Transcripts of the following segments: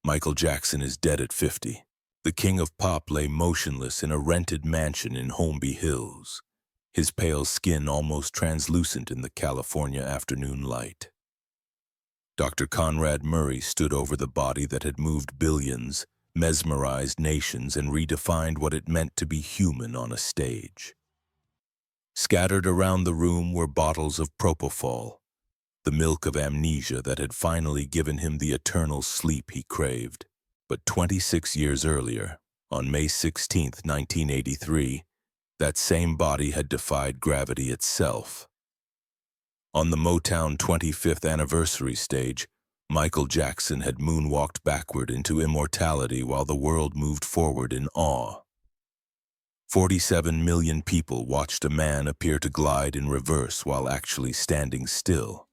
Michael Jackson is dead at 50. The king of pop lay motionless in a rented mansion in Holmby Hills, his pale skin almost translucent in the California afternoon light. Dr. Conrad Murray stood over the body that had moved billions, mesmerized nations, and redefined what it meant to be human on a stage. Scattered around the room were bottles of propofol, the milk of amnesia that had finally given him the eternal sleep he craved. But 26 years earlier, on May 16, 1983, that same body had defied gravity itself. On the Motown 25th anniversary stage, Michael Jackson had moonwalked backward into immortality while the world moved forward in awe. 47 million people watched a man appear to glide in reverse while actually standing still.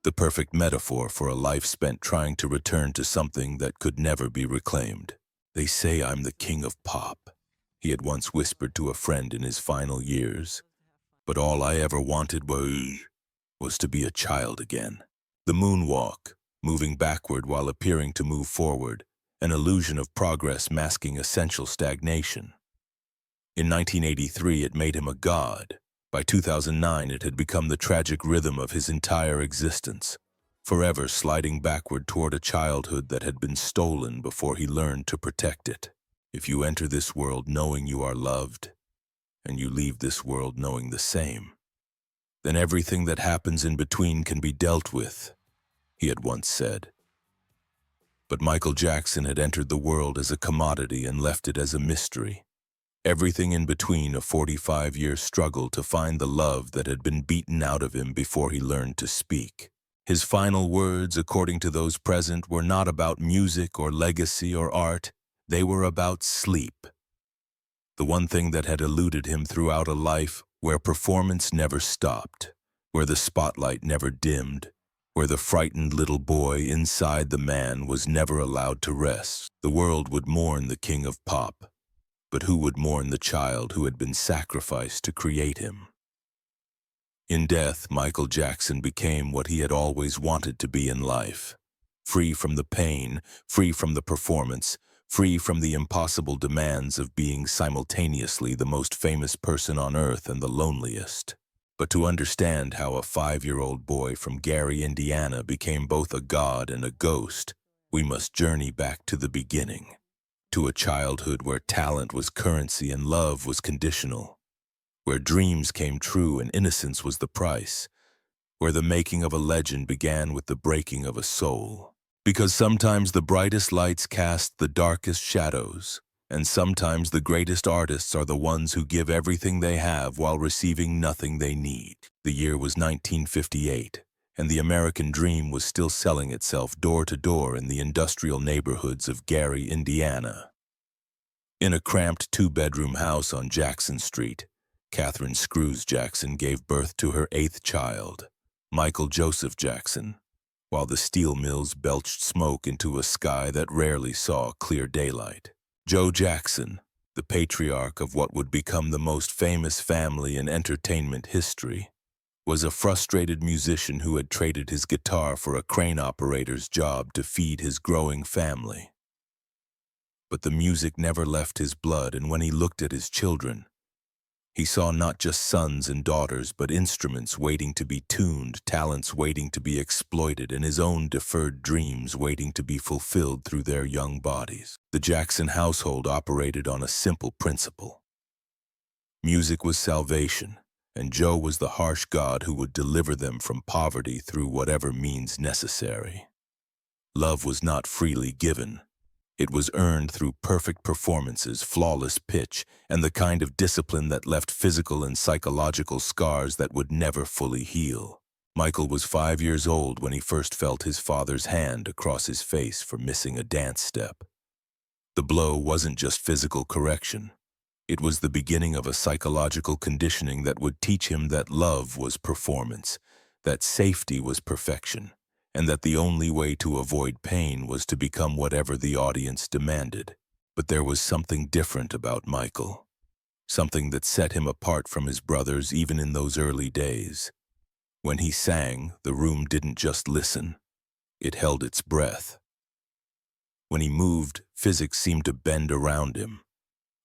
The perfect metaphor for a life spent trying to return to something that could never be reclaimed. "They say I'm the king of pop," he had once whispered to a friend in his final years. "But all I ever wanted was to be a child again." The moonwalk, moving backward while appearing to move forward, an illusion of progress masking essential stagnation. In 1983, it made him a god. By 2009, it had become the tragic rhythm of his entire existence, forever sliding backward toward a childhood that had been stolen before he learned to protect it. If you enter this world knowing you are loved, and you leave this world knowing the same, then everything that happens in between can be dealt with, he had once said. But Michael Jackson had entered the world as a commodity and left it as a mystery. Everything in between, a 45-year struggle to find the love that had been beaten out of him before he learned to speak. His final words, according to those present, were not about music or legacy or art. They were about sleep. The one thing that had eluded him throughout a life where performance never stopped, where the spotlight never dimmed, where the frightened little boy inside the man was never allowed to rest. The world would mourn the king of pop. But who would mourn the child who had been sacrificed to create him? In death, Michael Jackson became what he had always wanted to be in life. Free from the pain, free from the performance, free from the impossible demands of being simultaneously the most famous person on earth and the loneliest. But to understand how a 5-year-old boy from Gary, Indiana became both a god and a ghost, we must journey back to the beginning. To a childhood where talent was currency and love was conditional, where dreams came true and innocence was the price, where the making of a legend began with the breaking of a soul. Because sometimes the brightest lights cast the darkest shadows, and sometimes the greatest artists are the ones who give everything they have while receiving nothing they need. The year was 1958. And the American dream was still selling itself door to door in the industrial neighborhoods of Gary, Indiana. In a cramped 2-bedroom house on Jackson Street, Catherine Screws Jackson gave birth to her 8th child, Michael Joseph Jackson, while the steel mills belched smoke into a sky that rarely saw clear daylight. Joe Jackson, the patriarch of what would become the most famous family in entertainment history, was a frustrated musician who had traded his guitar for a crane operator's job to feed his growing family. But the music never left his blood, and when he looked at his children, he saw not just sons and daughters, but instruments waiting to be tuned, talents waiting to be exploited, and his own deferred dreams waiting to be fulfilled through their young bodies. The Jackson household operated on a simple principle. Music was salvation, and Joe was the harsh God who would deliver them from poverty through whatever means necessary. Love was not freely given. It was earned through perfect performances, flawless pitch, and the kind of discipline that left physical and psychological scars that would never fully heal. Michael was 5 years old when he first felt his father's hand across his face for missing a dance step. The blow wasn't just physical correction. It was the beginning of a psychological conditioning that would teach him that love was performance, that safety was perfection, and that the only way to avoid pain was to become whatever the audience demanded. But there was something different about Michael, something that set him apart from his brothers even in those early days. When he sang, the room didn't just listen, it held its breath. When he moved, physics seemed to bend around him.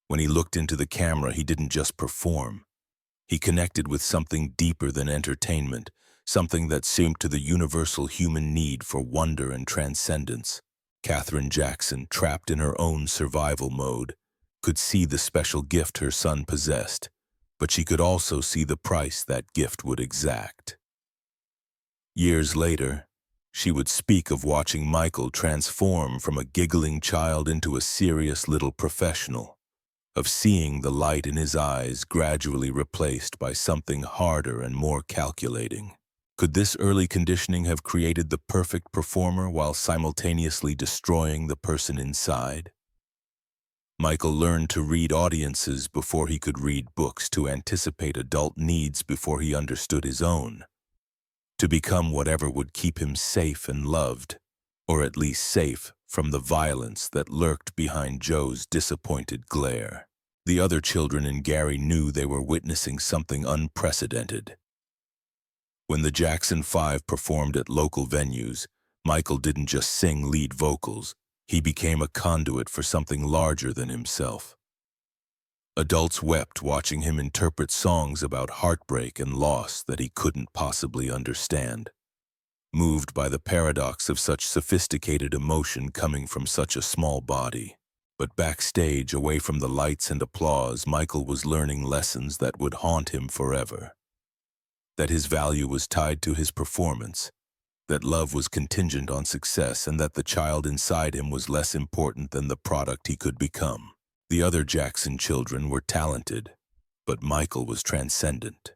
When he looked into the camera, he didn't just perform. He connected with something deeper than entertainment, something that seemed to the universal human need for wonder and transcendence. Katherine Jackson, trapped in her own survival mode, could see the special gift her son possessed, but she could also see the price that gift would exact. Years later, she would speak of watching Michael transform from a giggling child into a serious little professional, of seeing the light in his eyes gradually replaced by something harder and more calculating. Could this early conditioning have created the perfect performer while simultaneously destroying the person inside? Michael learned to read audiences before he could read books, to anticipate adult needs before he understood his own, to become whatever would keep him safe and loved, or at least safe from the violence that lurked behind Joe's disappointed glare. The other children in Gary knew they were witnessing something unprecedented. When the Jackson 5 performed at local venues, Michael didn't just sing lead vocals, he became a conduit for something larger than himself. Adults wept watching him interpret songs about heartbreak and loss that he couldn't possibly understand, moved by the paradox of such sophisticated emotion coming from such a small body. But backstage, away from the lights and applause, Michael was learning lessons that would haunt him forever. That his value was tied to his performance, that love was contingent on success, and that the child inside him was less important than the product he could become. The other Jackson children were talented, but Michael was transcendent.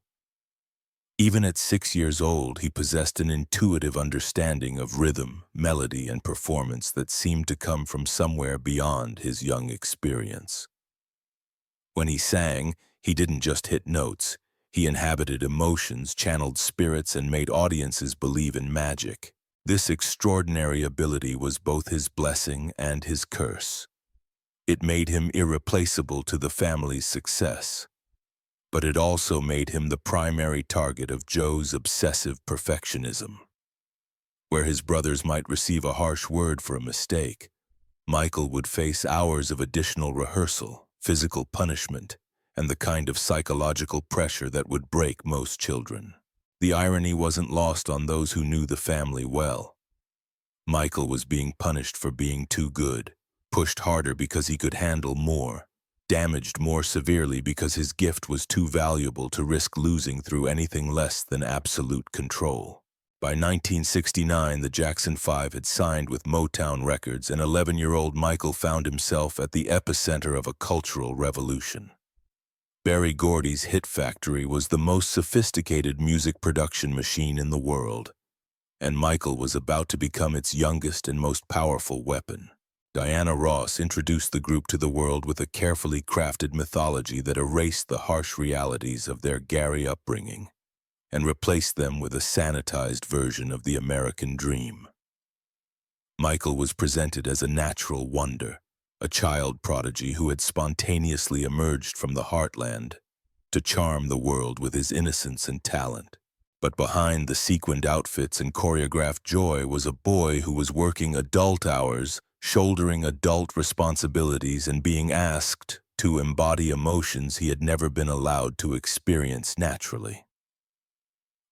Even at 6 years old, he possessed an intuitive understanding of rhythm, melody, and performance that seemed to come from somewhere beyond his young experience. When he sang, he didn't just hit notes. He inhabited emotions, channeled spirits, and made audiences believe in magic. This extraordinary ability was both his blessing and his curse. It made him irreplaceable to the family's success, but it also made him the primary target of Joe's obsessive perfectionism. Where his brothers might receive a harsh word for a mistake, Michael would face hours of additional rehearsal, physical punishment, and the kind of psychological pressure that would break most children. The irony wasn't lost on those who knew the family well. Michael was being punished for being too good, pushed harder because he could handle more, damaged more severely because his gift was too valuable to risk losing through anything less than absolute control. By 1969, the Jackson 5 had signed with Motown Records, and 11-year-old Michael found himself at the epicenter of a cultural revolution. Berry Gordy's Hit Factory was the most sophisticated music production machine in the world, and Michael was about to become its youngest and most powerful weapon. Diana Ross introduced the group to the world with a carefully crafted mythology that erased the harsh realities of their Gary upbringing and replaced them with a sanitized version of the American dream. Michael was presented as a natural wonder, a child prodigy who had spontaneously emerged from the heartland to charm the world with his innocence and talent. But behind the sequined outfits and choreographed joy was a boy who was working adult hours, shouldering adult responsibilities, and being asked to embody emotions he had never been allowed to experience naturally.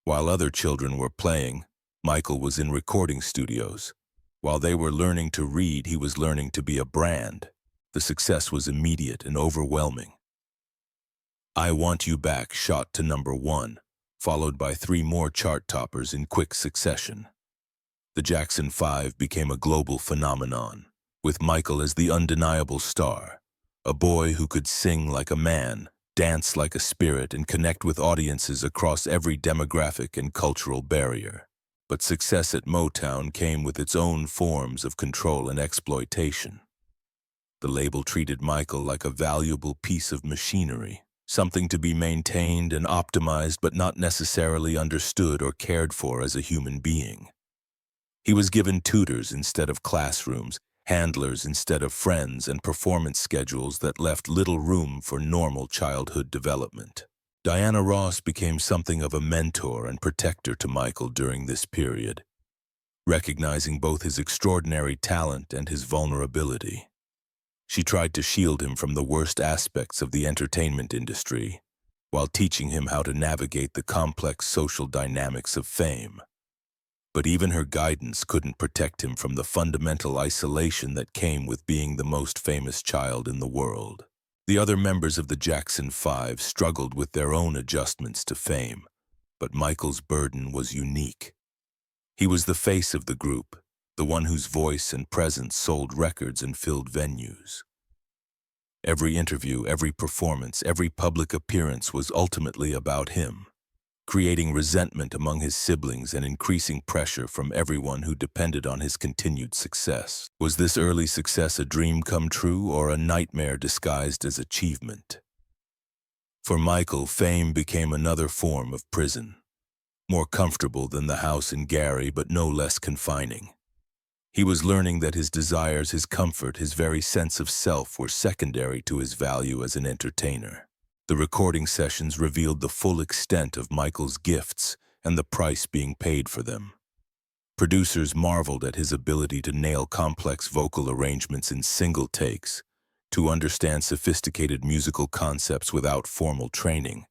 While other children were playing, Michael was in recording studios. While they were learning to read, he was learning to be a brand. The success was immediate and overwhelming. I Want You Back shot to #1, followed by 3 more chart toppers in quick succession. The Jackson 5 became a global phenomenon, with Michael as the undeniable star, a boy who could sing like a man, dance like a spirit, and connect with audiences across every demographic and cultural barrier. But success at Motown came with its own forms of control and exploitation. The label treated Michael like a valuable piece of machinery, something to be maintained and optimized but not necessarily understood or cared for as a human being. He was given tutors instead of classrooms, handlers instead of friends, and performance schedules that left little room for normal childhood development. Diana Ross became something of a mentor and protector to Michael during this period. recognizing both his extraordinary talent and his vulnerability. She tried to shield him from the worst aspects of the entertainment industry, while teaching him how to navigate the complex social dynamics of fame. But even her guidance couldn't protect him from the fundamental isolation that came with being the most famous child in the world. The other members of the Jackson Five struggled with their own adjustments to fame, but Michael's burden was unique. He was the face of the group, the one whose voice and presence sold records and filled venues. Every interview, every performance, every public appearance was ultimately about him, creating resentment among his siblings and increasing pressure from everyone who depended on his continued success. Was this early success a dream come true or a nightmare disguised as achievement? For Michael, fame became another form of prison, more comfortable than the house in Gary, but no less confining. He was learning that his desires, his comfort, his very sense of self were secondary to his value as an entertainer. The recording sessions revealed the full extent of Michael's gifts and the price being paid for them. Producers marveled at his ability to nail complex vocal arrangements in single takes, to understand sophisticated musical concepts without formal training,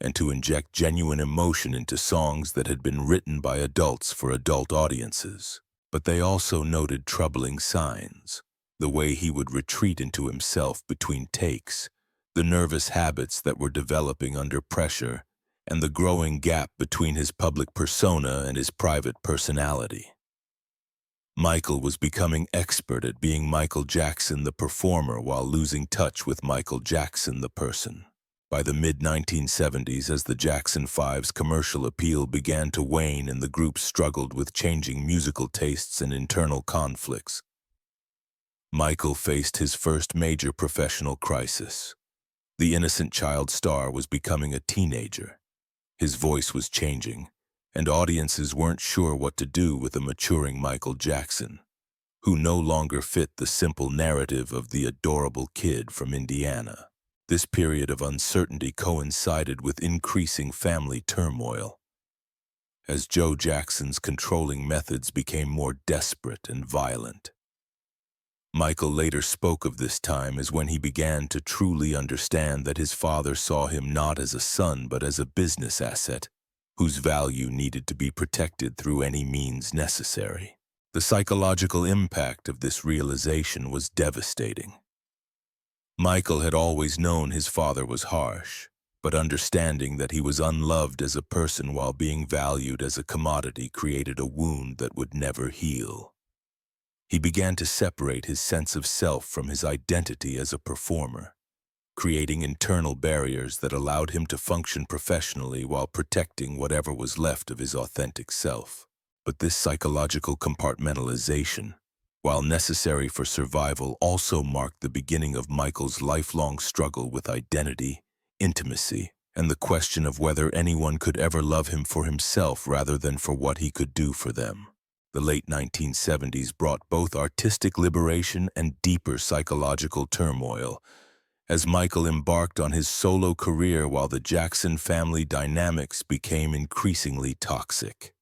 and to inject genuine emotion into songs that had been written by adults for adult audiences. But they also noted troubling signs: the way he would retreat into himself between takes, the nervous habits that were developing under pressure, and the growing gap between his public persona and his private personality. Michael was becoming expert at being Michael Jackson the performer while losing touch with Michael Jackson the person. By the mid-1970s, as the Jackson Five's commercial appeal began to wane and the group struggled with changing musical tastes and internal conflicts, Michael faced his first major professional crisis. The innocent child star was becoming a teenager. His voice was changing, and audiences weren't sure what to do with a maturing Michael Jackson, who no longer fit the simple narrative of the adorable kid from Indiana. This period of uncertainty coincided with increasing family turmoil, as Joe Jackson's controlling methods became more desperate and violent. Michael later spoke of this time as when he began to truly understand that his father saw him not as a son but as a business asset, whose value needed to be protected through any means necessary. The psychological impact of this realization was devastating. Michael had always known his father was harsh, but understanding that he was unloved as a person while being valued as a commodity created a wound that would never heal. He began to separate his sense of self from his identity as a performer, creating internal barriers that allowed him to function professionally while protecting whatever was left of his authentic self. But this psychological compartmentalization, while necessary for survival, also marked the beginning of Michael's lifelong struggle with identity, intimacy, and the question of whether anyone could ever love him for himself rather than for what he could do for them. The late 1970s brought both artistic liberation and deeper psychological turmoil, as Michael embarked on his solo career while the Jackson family dynamics became increasingly toxic.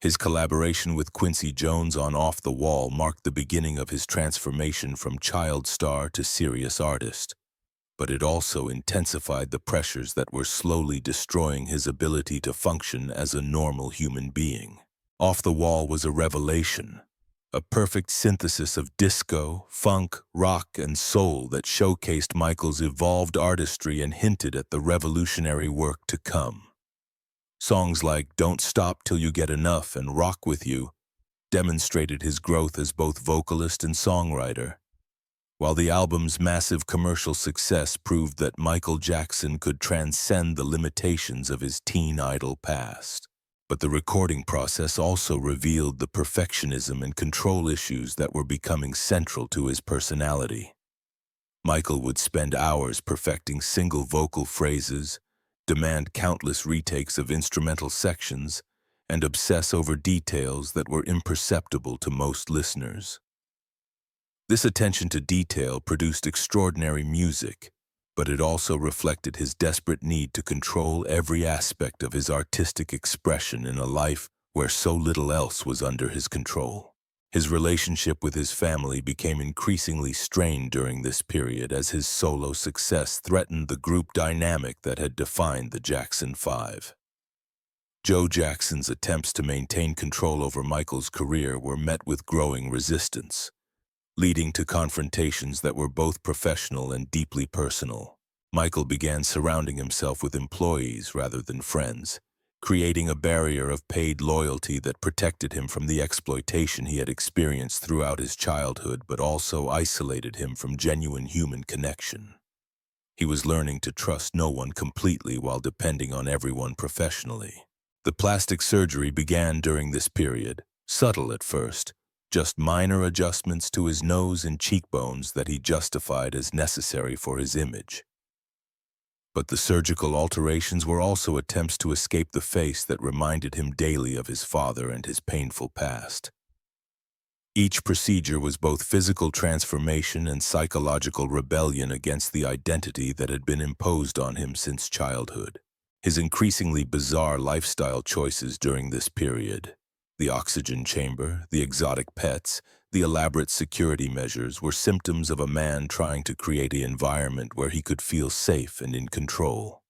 His collaboration with Quincy Jones on Off the Wall marked the beginning of his transformation from child star to serious artist, but it also intensified the pressures that were slowly destroying his ability to function as a normal human being. Off the Wall was a revelation, a perfect synthesis of disco, funk, rock, and soul that showcased Michael's evolved artistry and hinted at the revolutionary work to come. Songs like Don't Stop Till You Get Enough and Rock With You demonstrated his growth as both vocalist and songwriter, while the album's massive commercial success proved that Michael Jackson could transcend the limitations of his teen idol past. But the recording process also revealed the perfectionism and control issues that were becoming central to his personality. Michael would spend hours perfecting single vocal phrases, demand countless retakes of instrumental sections, and obsess over details that were imperceptible to most listeners. This attention to detail produced extraordinary music, but it also reflected his desperate need to control every aspect of his artistic expression in a life where so little else was under his control. His relationship with his family became increasingly strained during this period as his solo success threatened the group dynamic that had defined the Jackson Five. Joe Jackson's attempts to maintain control over Michael's career were met with growing resistance, leading to confrontations that were both professional and deeply personal. Michael began surrounding himself with employees rather than friends, creating a barrier of paid loyalty that protected him from the exploitation he had experienced throughout his childhood but also isolated him from genuine human connection. He was learning to trust no one completely while depending on everyone professionally. The plastic surgery began during this period, subtle at first, just minor adjustments to his nose and cheekbones that he justified as necessary for his image. But the surgical alterations were also attempts to escape the face that reminded him daily of his father and his painful past. Each procedure was both physical transformation and psychological rebellion against the identity that had been imposed on him since childhood. His increasingly bizarre lifestyle choices during this period, the oxygen chamber, the exotic pets, the elaborate security measures were symptoms of a man trying to create an environment where he could feel safe and in control.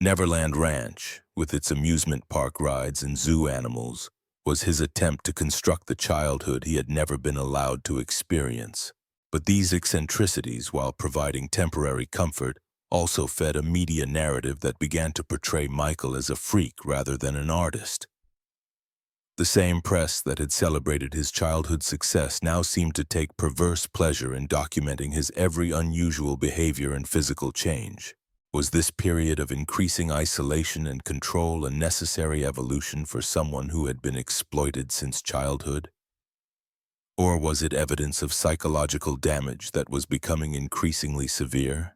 Neverland Ranch, with its amusement park rides and zoo animals, was his attempt to construct the childhood he had never been allowed to experience. But these eccentricities, while providing temporary comfort, also fed a media narrative that began to portray Michael as a freak rather than an artist. The same press that had celebrated his childhood success now seemed to take perverse pleasure in documenting his every unusual behavior and physical change. Was this period of increasing isolation and control a necessary evolution for someone who had been exploited since childhood? Or was it evidence of psychological damage that was becoming increasingly severe?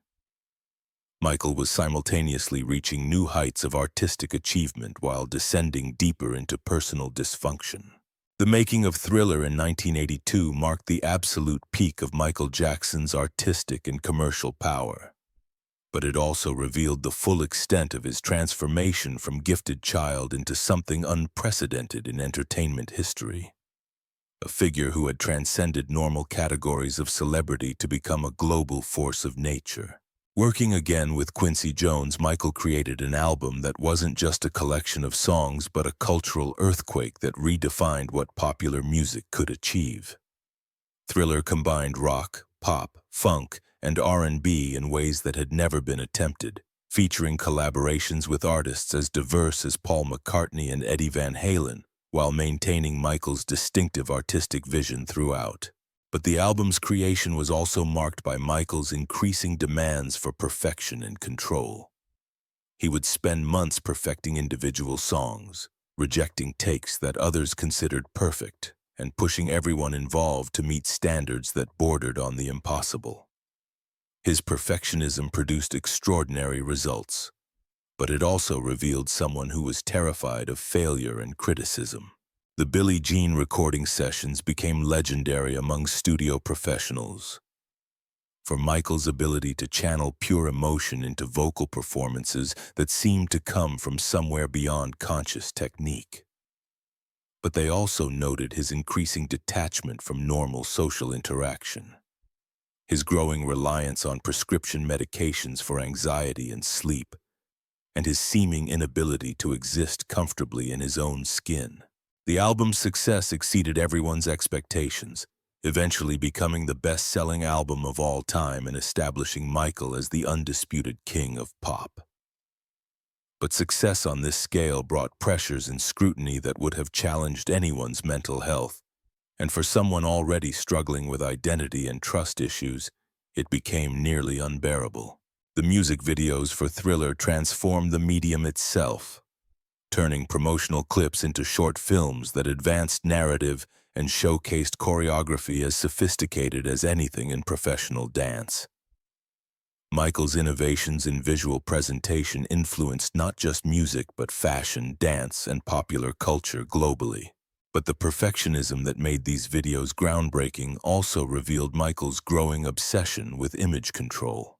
Michael was simultaneously reaching new heights of artistic achievement while descending deeper into personal dysfunction. The making of Thriller in 1982 marked the absolute peak of Michael Jackson's artistic and commercial power. But it also revealed the full extent of his transformation from gifted child into something unprecedented in entertainment history. A figure who had transcended normal categories of celebrity to become a global force of nature. Working again with Quincy Jones, Michael created an album that wasn't just a collection of songs but a cultural earthquake that redefined what popular music could achieve. Thriller combined rock, pop, funk, and R&B in ways that had never been attempted, featuring collaborations with artists as diverse as Paul McCartney and Eddie Van Halen, while maintaining Michael's distinctive artistic vision throughout. But the album's creation was also marked by Michael's increasing demands for perfection and control. He would spend months perfecting individual songs, rejecting takes that others considered perfect, and pushing everyone involved to meet standards that bordered on the impossible. His perfectionism produced extraordinary results, but it also revealed someone who was terrified of failure and criticism. The Billie Jean recording sessions became legendary among studio professionals. For Michael's ability to channel pure emotion into vocal performances that seemed to come from somewhere beyond conscious technique. But they also noted his increasing detachment from normal social interaction. His growing reliance on prescription medications for anxiety and sleep, and his seeming inability to exist comfortably in his own skin. The album's success exceeded everyone's expectations, eventually becoming the best-selling album of all time and establishing Michael as the undisputed king of pop. But success on this scale brought pressures and scrutiny that would have challenged anyone's mental health, and for someone already struggling with identity and trust issues, it became nearly unbearable. The music videos for Thriller transformed the medium itself, turning promotional clips into short films that advanced narrative and showcased choreography as sophisticated as anything in professional dance. Michael's innovations in visual presentation influenced not just music but fashion, dance, and popular culture globally. But the perfectionism that made these videos groundbreaking also revealed Michael's growing obsession with image control.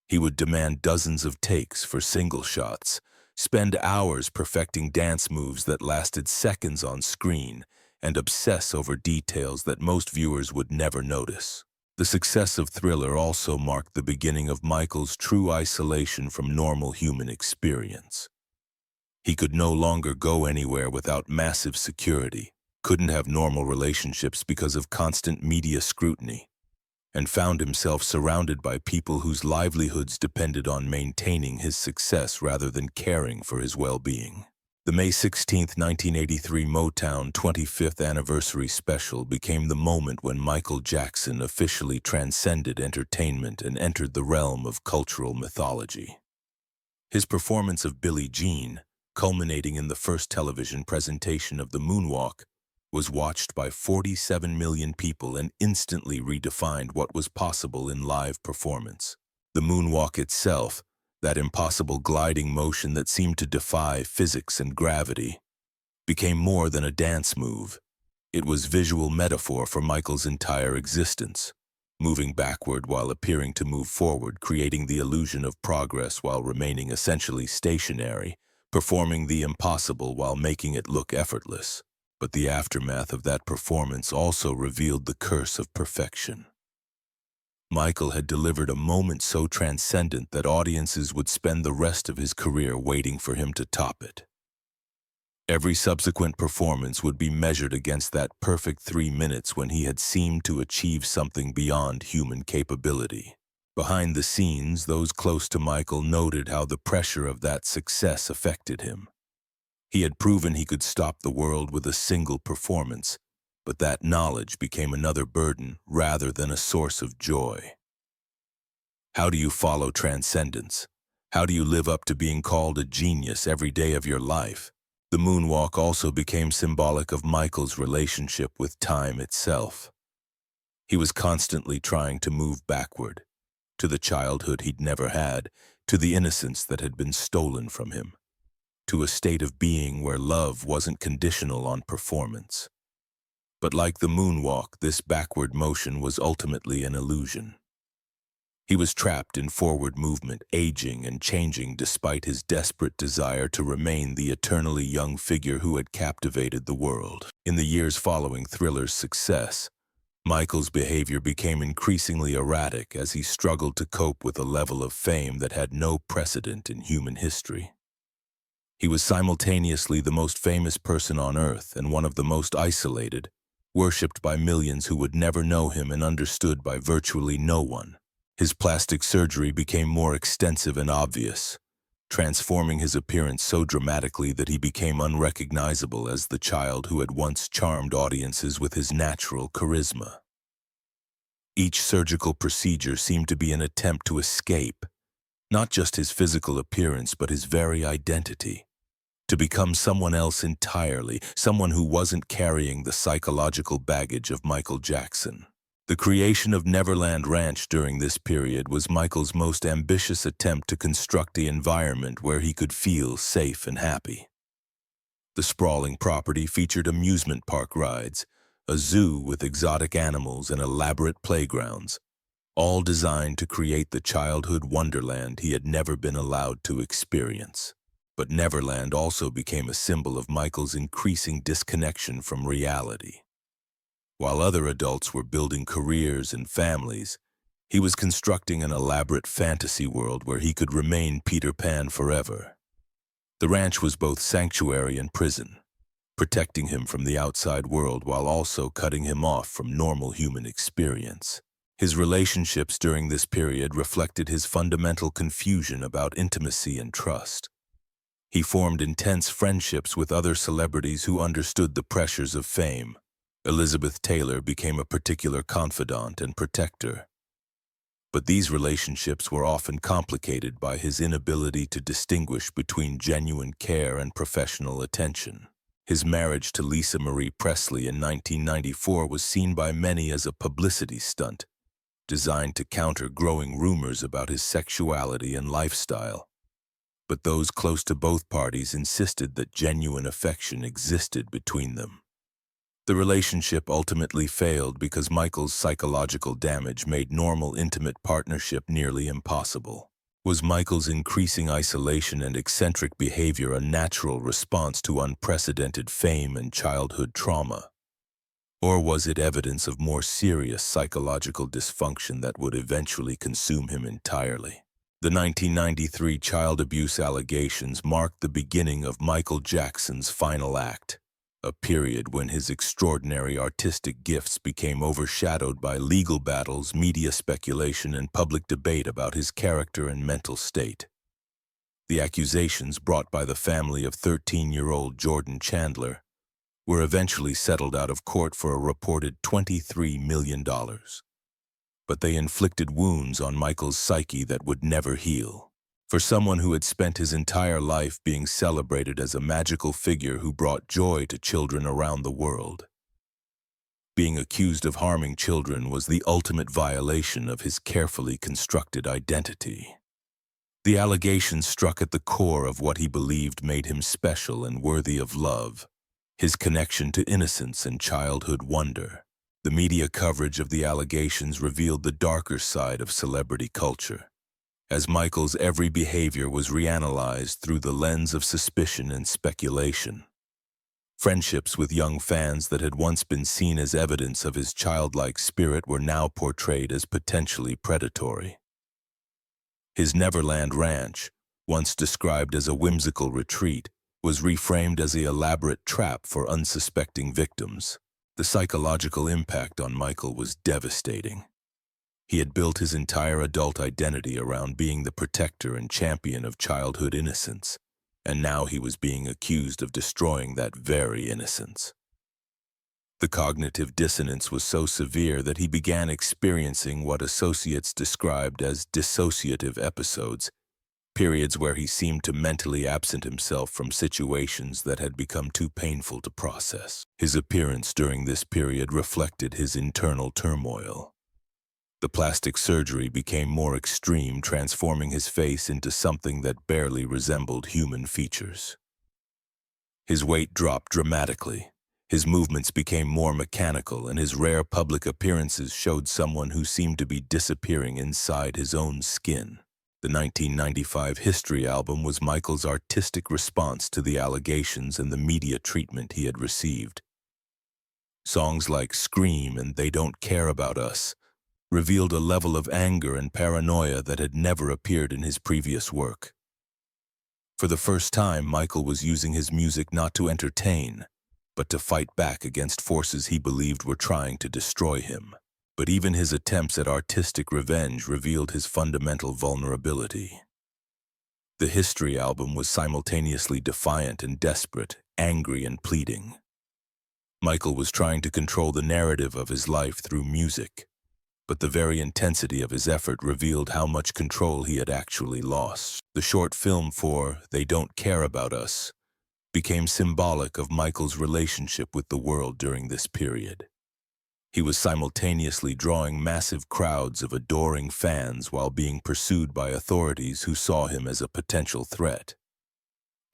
He would demand dozens of takes for single shots, spend hours perfecting dance moves that lasted seconds on screen, and obsess over details that most viewers would never notice. The success of Thriller also marked the beginning of Michael's true isolation from normal human experience. He could no longer go anywhere without massive security, couldn't have normal relationships because of constant media scrutiny, and found himself surrounded by people whose livelihoods depended on maintaining his success rather than caring for his well-being. The May 16, 1983 Motown 25th anniversary special became the moment when Michael Jackson officially transcended entertainment and entered the realm of cultural mythology. His performance of Billie Jean, culminating in the first television presentation of the Moonwalk, was watched by 47 million people and instantly redefined what was possible in live performance. The Moonwalk itself, that impossible gliding motion that seemed to defy physics and gravity, became more than a dance move. It was visual metaphor for Michael's entire existence, moving backward while appearing to move forward, creating the illusion of progress while remaining essentially stationary, performing the impossible while making it look effortless. But the aftermath of that performance also revealed the curse of perfection. Michael had delivered a moment so transcendent that audiences would spend the rest of his career waiting for him to top it. Every subsequent performance would be measured against that perfect 3 minutes when he had seemed to achieve something beyond human capability. Behind the scenes, those close to Michael noted how the pressure of that success affected him. He had proven he could stop the world with a single performance, but that knowledge became another burden rather than a source of joy. How do you follow transcendence? How do you live up to being called a genius every day of your life? The Moonwalk also became symbolic of Michael's relationship with time itself. He was constantly trying to move backward, to the childhood he'd never had, to the innocence that had been stolen from him, to a state of being where love wasn't conditional on performance. But like the Moonwalk, this backward motion was ultimately an illusion. He was trapped in forward movement, aging and changing despite his desperate desire to remain the eternally young figure who had captivated the world. In the years following Thriller's success, Michael's behavior became increasingly erratic as he struggled to cope with a level of fame that had no precedent in human history. He was simultaneously the most famous person on Earth and one of the most isolated, worshipped by millions who would never know him and understood by virtually no one. His plastic surgery became more extensive and obvious, transforming his appearance so dramatically that he became unrecognizable as the child who had once charmed audiences with his natural charisma. Each surgical procedure seemed to be an attempt to escape, not just his physical appearance but his very identity, to become someone else entirely, someone who wasn't carrying the psychological baggage of Michael Jackson. The creation of Neverland Ranch during this period was Michael's most ambitious attempt to construct the environment where he could feel safe and happy. The sprawling property featured amusement park rides, a zoo with exotic animals and elaborate playgrounds, all designed to create the childhood wonderland he had never been allowed to experience. But Neverland also became a symbol of Michael's increasing disconnection from reality. While other adults were building careers and families, he was constructing an elaborate fantasy world where he could remain Peter Pan forever. The ranch was both sanctuary and prison, protecting him from the outside world while also cutting him off from normal human experience. His relationships during this period reflected his fundamental confusion about intimacy and trust. He formed intense friendships with other celebrities who understood the pressures of fame. Elizabeth Taylor became a particular confidant and protector. But these relationships were often complicated by his inability to distinguish between genuine care and professional attention. His marriage to Lisa Marie Presley in 1994 was seen by many as a publicity stunt, designed to counter growing rumors about his sexuality and lifestyle. But those close to both parties insisted that genuine affection existed between them. The relationship ultimately failed because Michael's psychological damage made normal intimate partnership nearly impossible. Was Michael's increasing isolation and eccentric behavior a natural response to unprecedented fame and childhood trauma? Or was it evidence of more serious psychological dysfunction that would eventually consume him entirely? The 1993 child abuse allegations marked the beginning of Michael Jackson's final act, a period when his extraordinary artistic gifts became overshadowed by legal battles, media speculation, and public debate about his character and mental state. The accusations brought by the family of 13-year-old Jordan Chandler were eventually settled out of court for a reported $23 million. But they inflicted wounds on Michael's psyche that would never heal. For someone who had spent his entire life being celebrated as a magical figure who brought joy to children around the world, being accused of harming children was the ultimate violation of his carefully constructed identity. The allegations struck at the core of what he believed made him special and worthy of love, his connection to innocence and childhood wonder. The media coverage of the allegations revealed the darker side of celebrity culture, as Michael's every behavior was reanalyzed through the lens of suspicion and speculation. Friendships with young fans that had once been seen as evidence of his childlike spirit were now portrayed as potentially predatory. His Neverland Ranch, once described as a whimsical retreat, was reframed as an elaborate trap for unsuspecting victims. The psychological impact on Michael was devastating. He had built his entire adult identity around being the protector and champion of childhood innocence, and now he was being accused of destroying that very innocence. The cognitive dissonance was so severe that he began experiencing what associates described as dissociative episodes, periods where he seemed to mentally absent himself from situations that had become too painful to process. His appearance during this period reflected his internal turmoil. The plastic surgery became more extreme, transforming his face into something that barely resembled human features. His weight dropped dramatically. His movements became more mechanical, and his rare public appearances showed someone who seemed to be disappearing inside his own skin. The 1995 History album was Michael's artistic response to the allegations and the media treatment he had received. Songs like Scream and They Don't Care About Us revealed a level of anger and paranoia that had never appeared in his previous work. For the first time, Michael was using his music not to entertain, but to fight back against forces he believed were trying to destroy him. But even his attempts at artistic revenge revealed his fundamental vulnerability. The History album was simultaneously defiant and desperate, angry and pleading. Michael was trying to control the narrative of his life through music, but the very intensity of his effort revealed how much control he had actually lost. The short film for They Don't Care About Us became symbolic of Michael's relationship with the world during this period. He was simultaneously drawing massive crowds of adoring fans while being pursued by authorities who saw him as a potential threat.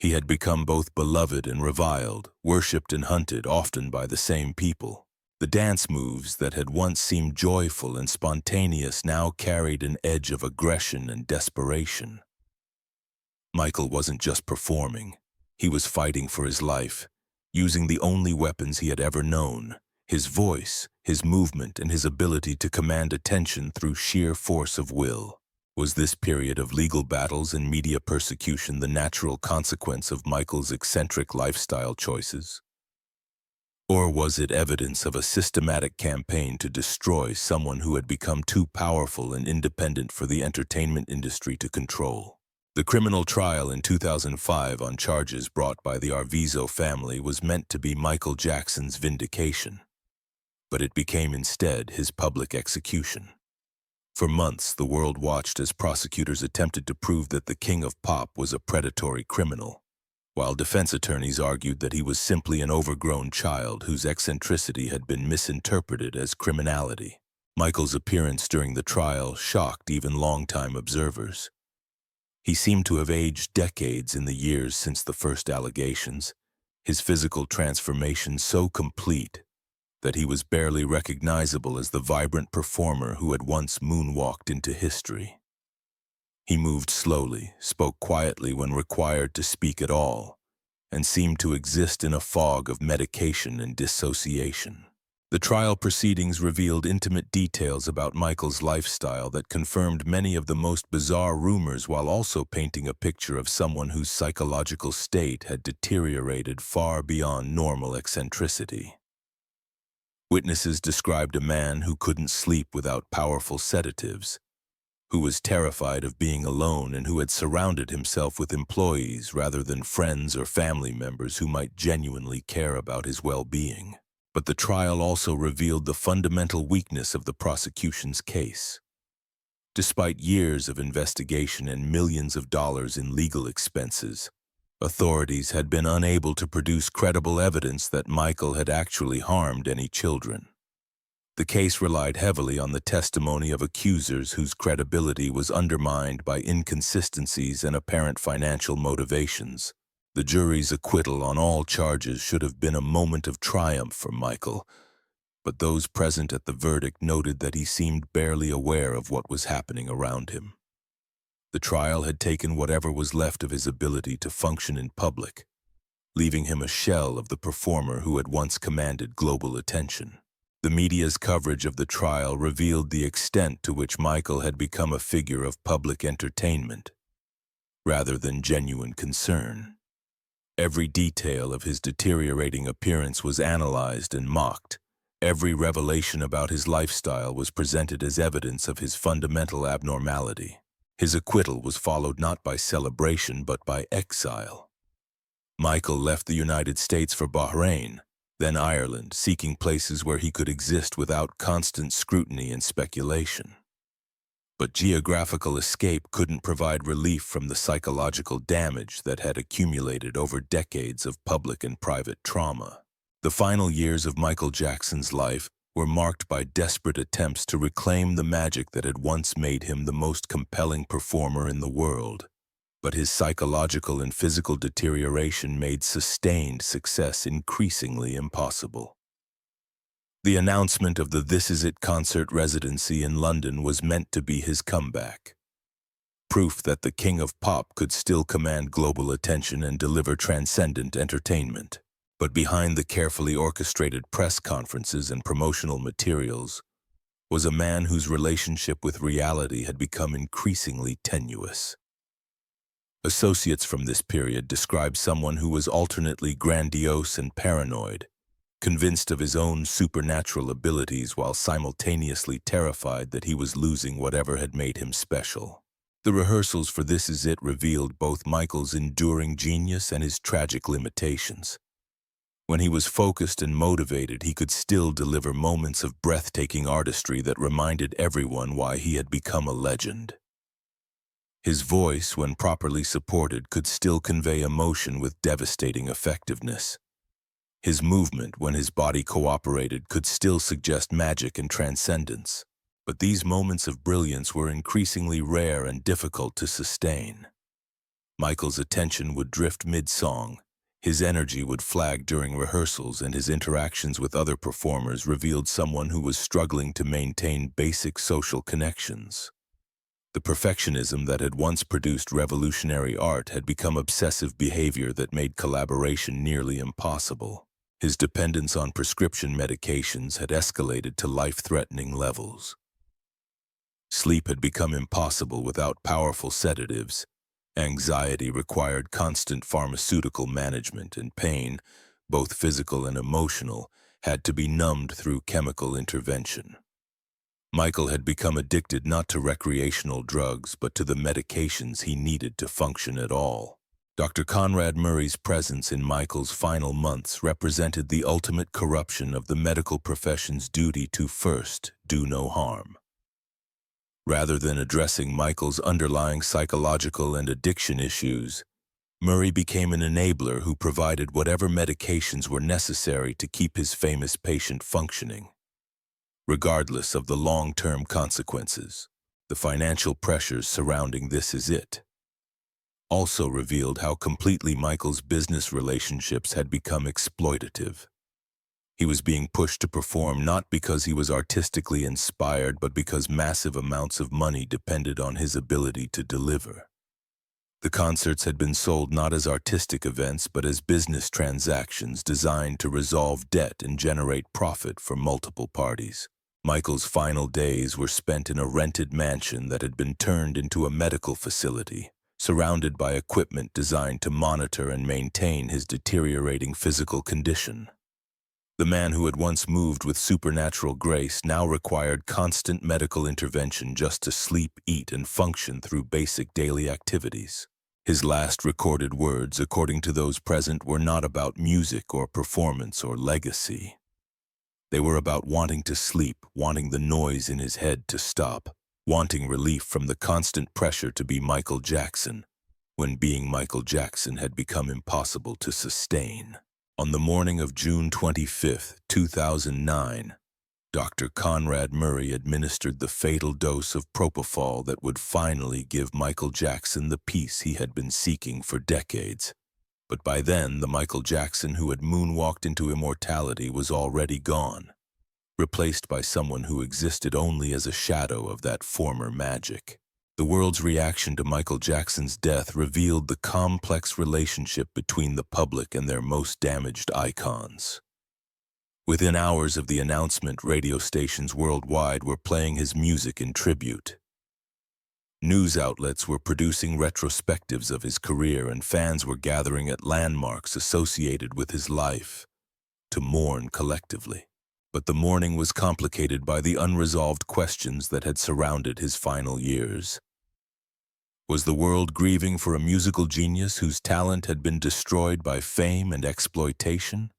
He had become both beloved and reviled, worshipped and hunted, often by the same people. The dance moves that had once seemed joyful and spontaneous now carried an edge of aggression and desperation. Michael wasn't just performing. He was fighting for his life, using the only weapons he had ever known: his voice, his movement, and his ability to command attention through sheer force of will. Was this period of legal battles and media persecution the natural consequence of Michael's eccentric lifestyle choices? Or was it evidence of a systematic campaign to destroy someone who had become too powerful and independent for the entertainment industry to control? The criminal trial in 2005 on charges brought by the Arvizo family was meant to be Michael Jackson's vindication, but it became instead his public execution. For months, the world watched as prosecutors attempted to prove that the King of Pop was a predatory criminal, while defense attorneys argued that he was simply an overgrown child whose eccentricity had been misinterpreted as criminality. Michael's appearance during the trial shocked even longtime observers. He seemed to have aged decades in the years since the first allegations, his physical transformation so complete that he was barely recognizable as the vibrant performer who had once moonwalked into history. He moved slowly, spoke quietly when required to speak at all, and seemed to exist in a fog of medication and dissociation. The trial proceedings revealed intimate details about Michael's lifestyle that confirmed many of the most bizarre rumors while also painting a picture of someone whose psychological state had deteriorated far beyond normal eccentricity. Witnesses described a man who couldn't sleep without powerful sedatives, who was terrified of being alone and who had surrounded himself with employees rather than friends or family members who might genuinely care about his well-being. But the trial also revealed the fundamental weakness of the prosecution's case. Despite years of investigation and millions of dollars in legal expenses, authorities had been unable to produce credible evidence that Michael had actually harmed any children. The case relied heavily on the testimony of accusers whose credibility was undermined by inconsistencies and apparent financial motivations. The jury's acquittal on all charges should have been a moment of triumph for Michael, but those present at the verdict noted that he seemed barely aware of what was happening around him. The trial had taken whatever was left of his ability to function in public, leaving him a shell of the performer who had once commanded global attention. The media's coverage of the trial revealed the extent to which Michael had become a figure of public entertainment, rather than genuine concern. Every detail of his deteriorating appearance was analyzed and mocked. Every revelation about his lifestyle was presented as evidence of his fundamental abnormality. His acquittal was followed not by celebration but by exile. Michael left the United States for Bahrain, then Ireland, seeking places where he could exist without constant scrutiny and speculation. But geographical escape couldn't provide relief from the psychological damage that had accumulated over decades of public and private trauma. The final years of Michael Jackson's life were marked by desperate attempts to reclaim the magic that had once made him the most compelling performer in the world. But his psychological and physical deterioration made sustained success increasingly impossible. The announcement of the This Is It concert residency in London was meant to be his comeback. Proof that the King of Pop could still command global attention and deliver transcendent entertainment. But behind the carefully orchestrated press conferences and promotional materials was a man whose relationship with reality had become increasingly tenuous. Associates from this period describe someone who was alternately grandiose and paranoid, convinced of his own supernatural abilities while simultaneously terrified that he was losing whatever had made him special. The rehearsals for This Is It revealed both Michael's enduring genius and his tragic limitations. When he was focused and motivated, he could still deliver moments of breathtaking artistry that reminded everyone why he had become a legend. His voice, when properly supported, could still convey emotion with devastating effectiveness. His movement, when his body cooperated, could still suggest magic and transcendence. But these moments of brilliance were increasingly rare and difficult to sustain. Michael's attention would drift mid-song, his energy would flag during rehearsals, and his interactions with other performers revealed someone who was struggling to maintain basic social connections. The perfectionism that had once produced revolutionary art had become obsessive behavior that made collaboration nearly impossible. His dependence on prescription medications had escalated to life-threatening levels. Sleep had become impossible without powerful sedatives. Anxiety required constant pharmaceutical management, and pain, both physical and emotional, had to be numbed through chemical intervention. Michael had become addicted not to recreational drugs, but to the medications he needed to function at all. Dr. Conrad Murray's presence in Michael's final months represented the ultimate corruption of the medical profession's duty to first do no harm. Rather than addressing Michael's underlying psychological and addiction issues, Murray became an enabler who provided whatever medications were necessary to keep his famous patient functioning. Regardless of the long-term consequences, the financial pressures surrounding This Is It also revealed how completely Michael's business relationships had become exploitative. He was being pushed to perform not because he was artistically inspired, but because massive amounts of money depended on his ability to deliver. The concerts had been sold not as artistic events, but as business transactions designed to resolve debt and generate profit for multiple parties. Michael's final days were spent in a rented mansion that had been turned into a medical facility, surrounded by equipment designed to monitor and maintain his deteriorating physical condition. The man who had once moved with supernatural grace now required constant medical intervention just to sleep, eat, and function through basic daily activities. His last recorded words, according to those present, were not about music or performance or legacy. They were about wanting to sleep, wanting the noise in his head to stop, wanting relief from the constant pressure to be Michael Jackson, when being Michael Jackson had become impossible to sustain. On the morning of June 25, 2009, Dr. Conrad Murray administered the fatal dose of propofol that would finally give Michael Jackson the peace he had been seeking for decades. But by then, the Michael Jackson who had moonwalked into immortality was already gone, replaced by someone who existed only as a shadow of that former magic. The world's reaction to Michael Jackson's death revealed the complex relationship between the public and their most damaged icons. Within hours of the announcement, radio stations worldwide were playing his music in tribute. News outlets were producing retrospectives of his career, and fans were gathering at landmarks associated with his life to mourn collectively. But the mourning was complicated by the unresolved questions that had surrounded his final years. Was the world grieving for a musical genius whose talent had been destroyed by fame and exploitation?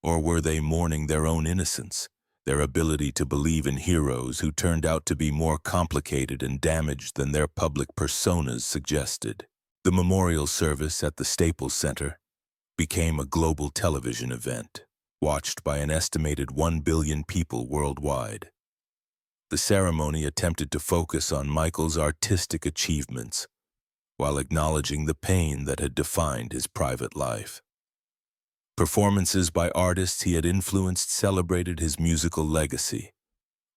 Or were they mourning their own innocence, their ability to believe in heroes who turned out to be more complicated and damaged than their public personas suggested? The memorial service at the Staples Center became a global television event, watched by an estimated 1 billion people worldwide. The ceremony attempted to focus on Michael's artistic achievements, while acknowledging the pain that had defined his private life. Performances by artists he had influenced celebrated his musical legacy,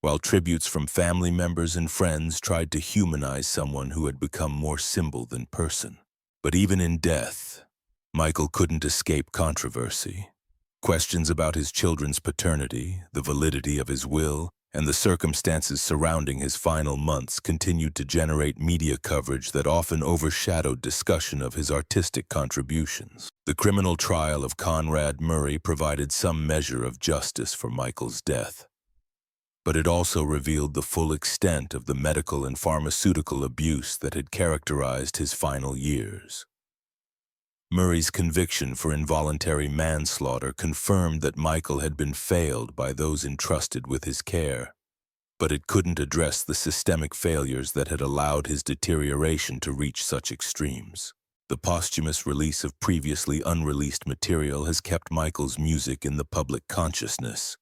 while tributes from family members and friends tried to humanize someone who had become more symbol than person. But even in death, Michael couldn't escape controversy. Questions about his children's paternity, the validity of his will, and the circumstances surrounding his final months continued to generate media coverage that often overshadowed discussion of his artistic contributions. The criminal trial of Conrad Murray provided some measure of justice for Michael's death, but it also revealed the full extent of the medical and pharmaceutical abuse that had characterized his final years. Murray's conviction for involuntary manslaughter confirmed that Michael had been failed by those entrusted with his care, but it couldn't address the systemic failures that had allowed his deterioration to reach such extremes. The posthumous release of previously unreleased material has kept Michael's music in the public consciousness,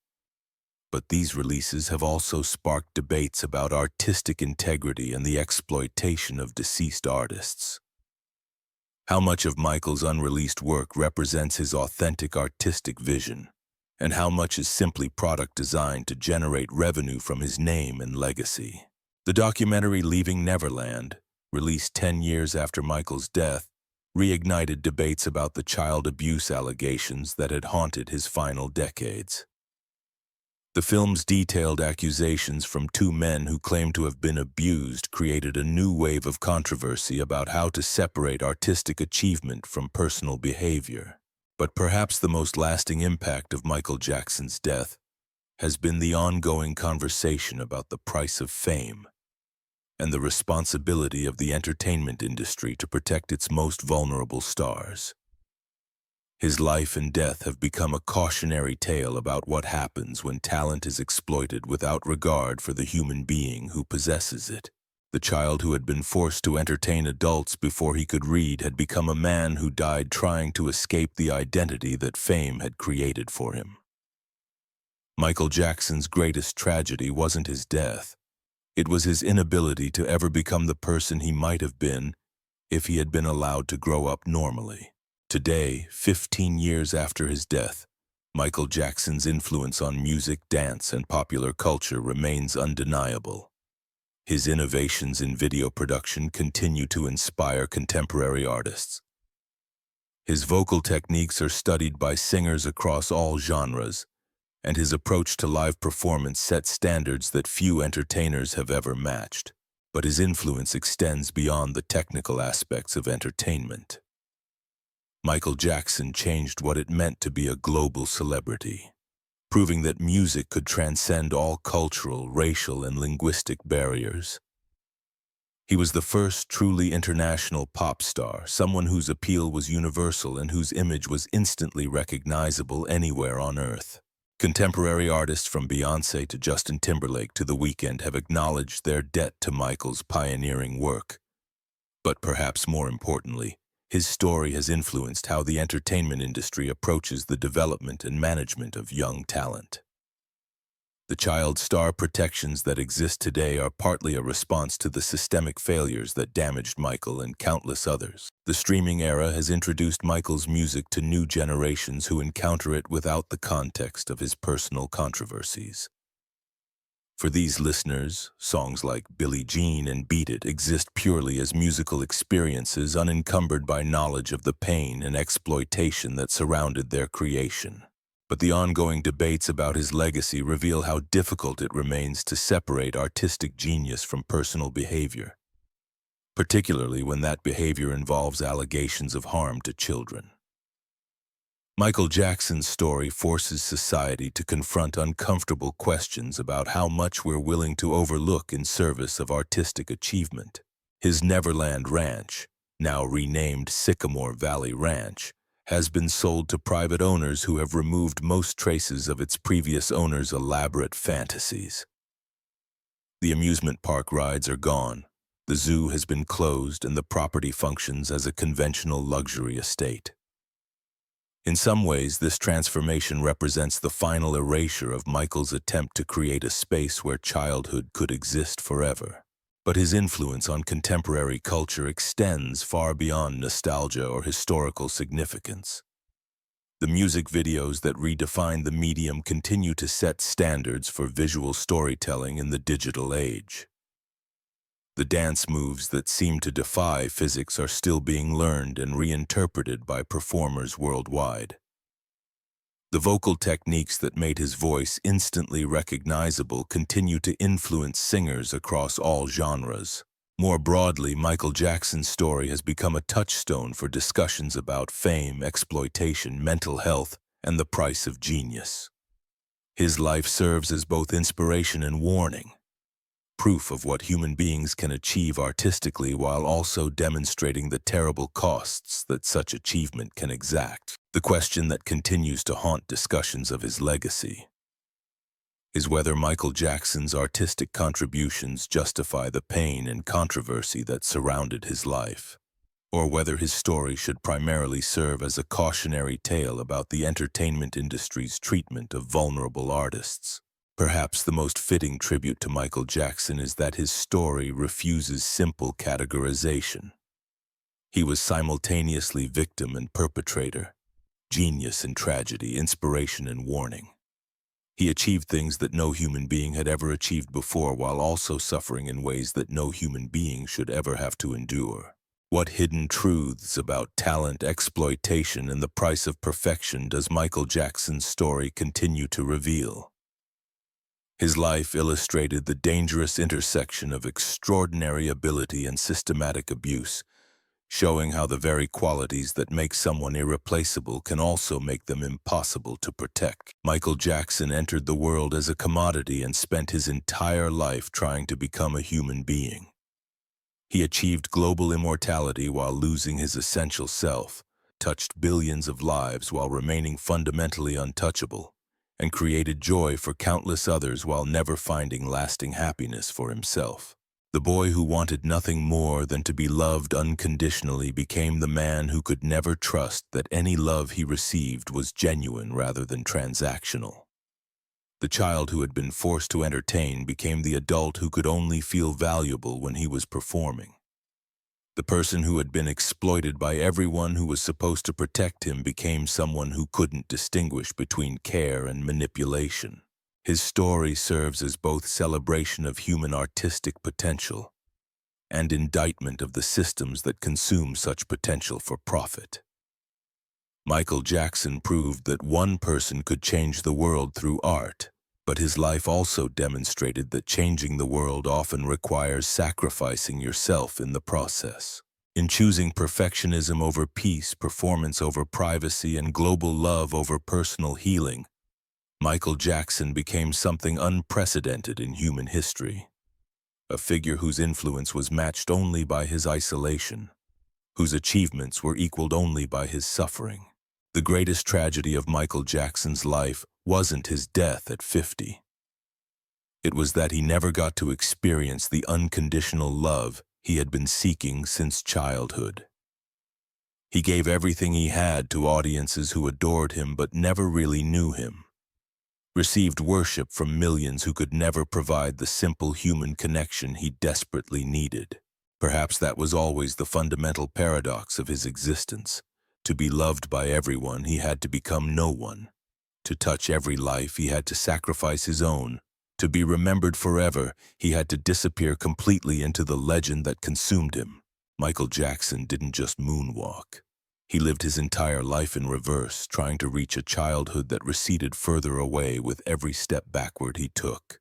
but these releases have also sparked debates about artistic integrity and the exploitation of deceased artists. How much of Michael's unreleased work represents his authentic artistic vision, and how much is simply product designed to generate revenue from his name and legacy? The documentary Leaving Neverland, released 10 years after Michael's death, reignited debates about the child abuse allegations that had haunted his final decades. The film's detailed accusations from two men who claimed to have been abused created a new wave of controversy about how to separate artistic achievement from personal behavior. But perhaps the most lasting impact of Michael Jackson's death has been the ongoing conversation about the price of fame and the responsibility of the entertainment industry to protect its most vulnerable stars. His life and death have become a cautionary tale about what happens when talent is exploited without regard for the human being who possesses it. The child who had been forced to entertain adults before he could read had become a man who died trying to escape the identity that fame had created for him. Michael Jackson's greatest tragedy wasn't his death. It was his inability to ever become the person he might have been if he had been allowed to grow up normally. Today, 15 years after his death, Michael Jackson's influence on music, dance, and popular culture remains undeniable. His innovations in video production continue to inspire contemporary artists. His vocal techniques are studied by singers across all genres, and his approach to live performance sets standards that few entertainers have ever matched. But his influence extends beyond the technical aspects of entertainment. Michael Jackson changed what it meant to be a global celebrity, proving that music could transcend all cultural, racial, and linguistic barriers. He was the first truly international pop star, someone whose appeal was universal and whose image was instantly recognizable anywhere on Earth. Contemporary artists from Beyoncé to Justin Timberlake to The Weeknd have acknowledged their debt to Michael's pioneering work. But perhaps more importantly, his story has influenced how the entertainment industry approaches the development and management of young talent. The child star protections that exist today are partly a response to the systemic failures that damaged Michael and countless others. The streaming era has introduced Michael's music to new generations who encounter it without the context of his personal controversies. For these listeners, songs like Billie Jean and Beat It exist purely as musical experiences unencumbered by knowledge of the pain and exploitation that surrounded their creation. But the ongoing debates about his legacy reveal how difficult it remains to separate artistic genius from personal behavior, particularly when that behavior involves allegations of harm to children. Michael Jackson's story forces society to confront uncomfortable questions about how much we're willing to overlook in service of artistic achievement. His Neverland Ranch, now renamed Sycamore Valley Ranch, has been sold to private owners who have removed most traces of its previous owners' elaborate fantasies. The amusement park rides are gone, the zoo has been closed, and the property functions as a conventional luxury estate. In some ways, this transformation represents the final erasure of Michael's attempt to create a space where childhood could exist forever. But his influence on contemporary culture extends far beyond nostalgia or historical significance. The music videos that redefine the medium continue to set standards for visual storytelling in the digital age. The dance moves that seem to defy physics are still being learned and reinterpreted by performers worldwide. The vocal techniques that made his voice instantly recognizable continue to influence singers across all genres. More broadly, Michael Jackson's story has become a touchstone for discussions about fame, exploitation, mental health, and the price of genius. His life serves as both inspiration and warning, proof of what human beings can achieve artistically while also demonstrating the terrible costs that such achievement can exact. The question that continues to haunt discussions of his legacy is whether Michael Jackson's artistic contributions justify the pain and controversy that surrounded his life, or whether his story should primarily serve as a cautionary tale about the entertainment industry's treatment of vulnerable artists. Perhaps the most fitting tribute to Michael Jackson is that his story refuses simple categorization. He was simultaneously victim and perpetrator, genius and tragedy, inspiration and warning. He achieved things that no human being had ever achieved before while also suffering in ways that no human being should ever have to endure. What hidden truths about talent, exploitation, and the price of perfection does Michael Jackson's story continue to reveal? His life illustrated the dangerous intersection of extraordinary ability and systematic abuse, showing how the very qualities that make someone irreplaceable can also make them impossible to protect. Michael Jackson entered the world as a commodity and spent his entire life trying to become a human being. He achieved global immortality while losing his essential self, touched billions of lives while remaining fundamentally untouchable, and created joy for countless others while never finding lasting happiness for himself. The boy who wanted nothing more than to be loved unconditionally became the man who could never trust that any love he received was genuine rather than transactional. The child who had been forced to entertain became the adult who could only feel valuable when he was performing. The person who had been exploited by everyone who was supposed to protect him became someone who couldn't distinguish between care and manipulation. His story serves as both celebration of human artistic potential and indictment of the systems that consume such potential for profit. Michael Jackson proved that one person could change the world through art, but his life also demonstrated that changing the world often requires sacrificing yourself in the process. In choosing perfectionism over peace, performance over privacy, and global love over personal healing, Michael Jackson became something unprecedented in human history. A figure whose influence was matched only by his isolation, whose achievements were equaled only by his suffering. The greatest tragedy of Michael Jackson's life wasn't his death at 50. It was that he never got to experience the unconditional love he had been seeking since childhood. He gave everything he had to audiences who adored him but never really knew him, received worship from millions who could never provide the simple human connection he desperately needed. Perhaps that was always the fundamental paradox of his existence. To be loved by everyone, he had to become no one. To touch every life, he had to sacrifice his own. To be remembered forever, he had to disappear completely into the legend that consumed him. Michael Jackson didn't just moonwalk. He lived his entire life in reverse, trying to reach a childhood that receded further away with every step backward he took.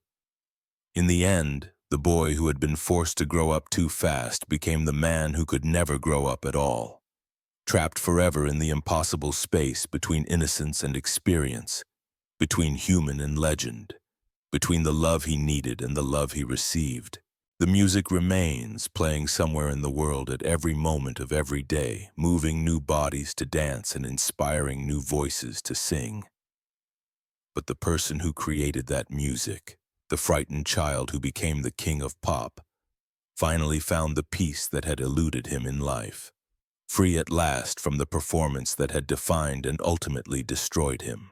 In the end, the boy who had been forced to grow up too fast became the man who could never grow up at all. Trapped forever in the impossible space between innocence and experience, between human and legend, between the love he needed and the love he received. The music remains, playing somewhere in the world at every moment of every day, moving new bodies to dance and inspiring new voices to sing. But the person who created that music, the frightened child who became the king of pop, finally found the peace that had eluded him in life. Free at last from the performance that had defined and ultimately destroyed him.